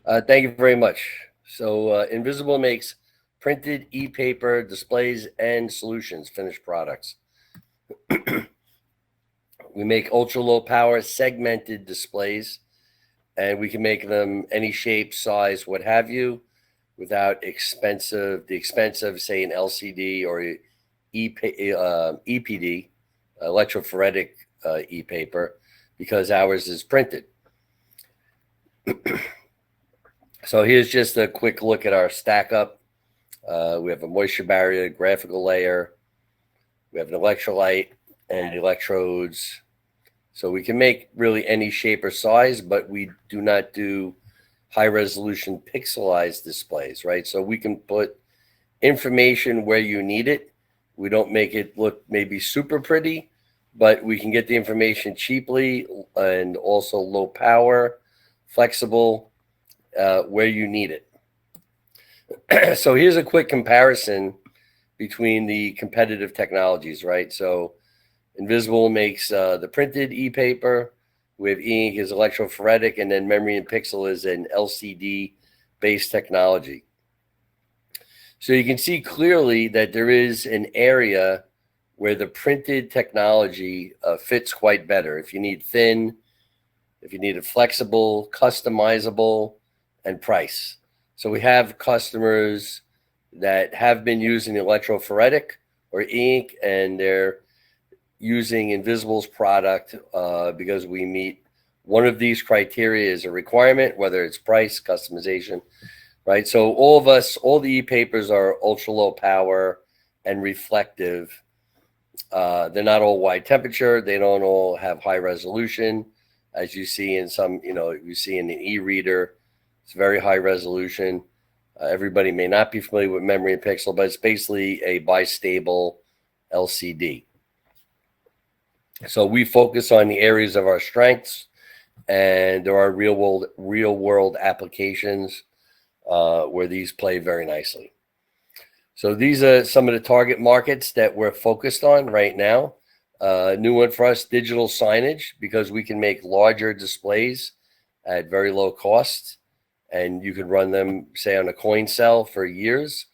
Thank you very much. So, Ynvisible makes printed e-paper displays and solutions, finished products. We make ultra low power segmented displays, and we can make them any shape, size, what have you, without the expense of, say, an LCD or EPD, electrophoretic e-paper, because ours is printed. So here's just a quick look at our stack up. We have a moisture barrier, graphical layer. We have an electrolyte and electrodes. So we can make really any shape or size, but we do not do high resolution pixelized displays, right? So we can put information where you need it. We don't make it look maybe super pretty, but we can get the information cheaply and also low power, flexible, where you need it. So here's a quick comparison between the competitive technologies, right? So Ynvisible makes the printed e-paper. We have e-ink is electrophoretic, and then memory and pixel is an LCD-based technology. So you can see clearly that there is an area where the printed technology fits quite better. If you need thin, if you need it flexible, customizable, and price. So we have customers that have been using electrophoretic or ink, and they're using Ynvisible's product because we meet one of these criteria as a requirement, whether it's price, customization, right? So all the e-papers are ultra low power and reflective. They're not all wide temperature. They don't all have high resolution, as you see in some, you see in the e-reader. It's very high resolution. Everybody may not be familiar with memory and pixel, but it's basically a bistable LCD. So we focus on the areas of our strengths, and there are real world applications where these play very nicely. So these are some of the target markets that we're focused on right now. New one for us, digital signage, because we can make larger displays at very low cost, and you can run them, say, on a coin cell for years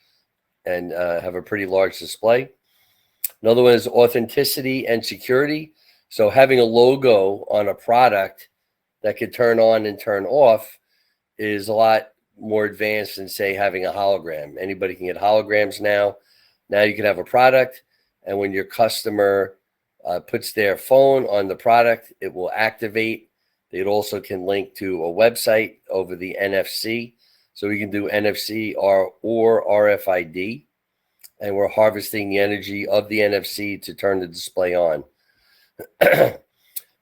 and have a pretty large display. Another one is authenticity and security. So having a logo on a product that could turn on and turn off is a lot more advanced than, say, having a hologram. Anybody can get holograms now. Now you can have a product, and when your customer puts their phone on the product, it will activate. It also can link to a website over the NFC. So we can do NFC or RFID, and we're harvesting the energy of the NFC to turn the display on.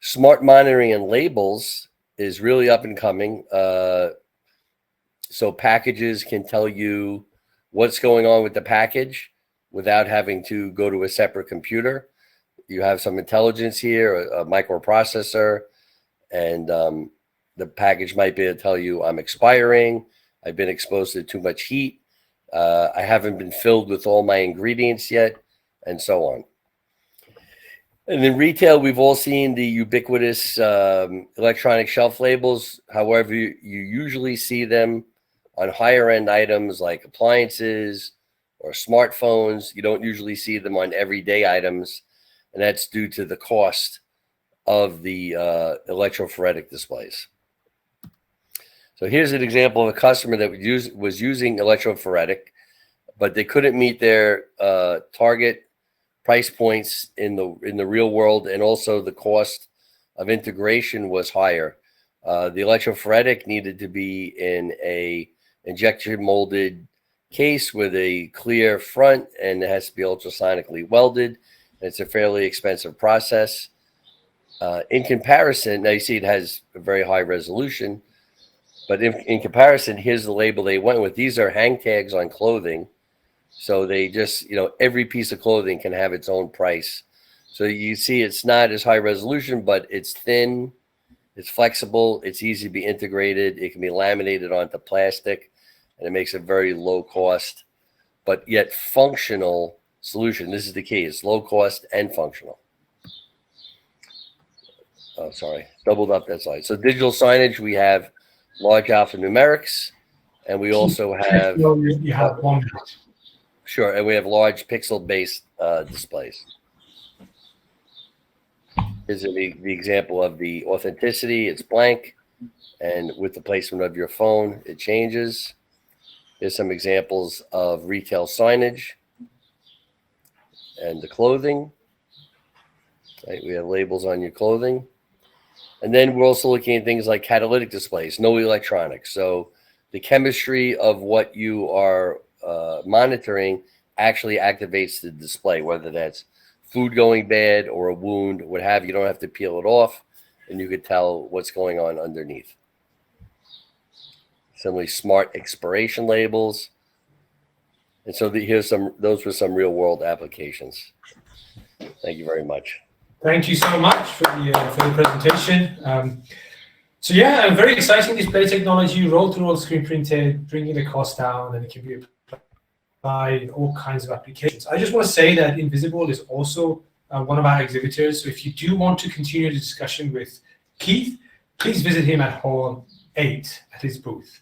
Smart monitoring and labels is really up and coming. So packages can tell you what's going on with the package without having to go to a separate computer. You have some intelligence here, a microprocessor, and the package might be able to tell you, I'm expiring, I've been exposed to too much heat, I haven't been filled with all my ingredients yet, and so on. And in retail, we've all seen the ubiquitous electronic shelf labels. However, you usually see them on higher end items like appliances or smartphones. You don't usually see them on everyday items, and that's due to the cost of the electrophoretic displays. So here's an example of a customer that was using electrophoretic, but they couldn't meet their target price points in the real world, and also the cost of integration was higher. The electrophoretic needed to be in a injection molded case with a clear front, and it has to be ultrasonically welded. It's a fairly expensive process. In comparison, now you see it has a very high resolution, but in comparison, here's the label they went with. These are hang tags on clothing. So they just, every piece of clothing can have its own price. So you see it's not as high resolution, but it's thin, it's flexible, it's easy to be integrated. It can be laminated onto plastic, and it makes a very low cost, but yet functional solution. This is the key. It's low cost and functional. Oh, sorry. Doubled up that slide. So digital signage, we have large alphanumerics, and we also have you have 1 minute. Sure, and we have large pixel-based displays. Here's the example of the authenticity. It's blank, and with the placement of your phone, it changes. Here's some examples of retail signage and the clothing. Right, we have labels on your clothing. And then we're also looking at things like catalytic displays, no electronics. So the chemistry of what you are monitoring actually activates the display, whether that's food going bad or a wound, what have you. You don't have to peel it off, and you could tell what's going on underneath. Similarly, smart expiration labels. And so those were some real world applications. Thank you very much. Thank you so much for the presentation. So yeah, a very exciting display technology, roll-to-roll screen printed, bringing the cost down, and it can be applied in all kinds of applications. I just want to say that Ynvisible is also one of our exhibitors. So if you do want to continue the discussion with Keith, please visit him at Hall 8 at his booth.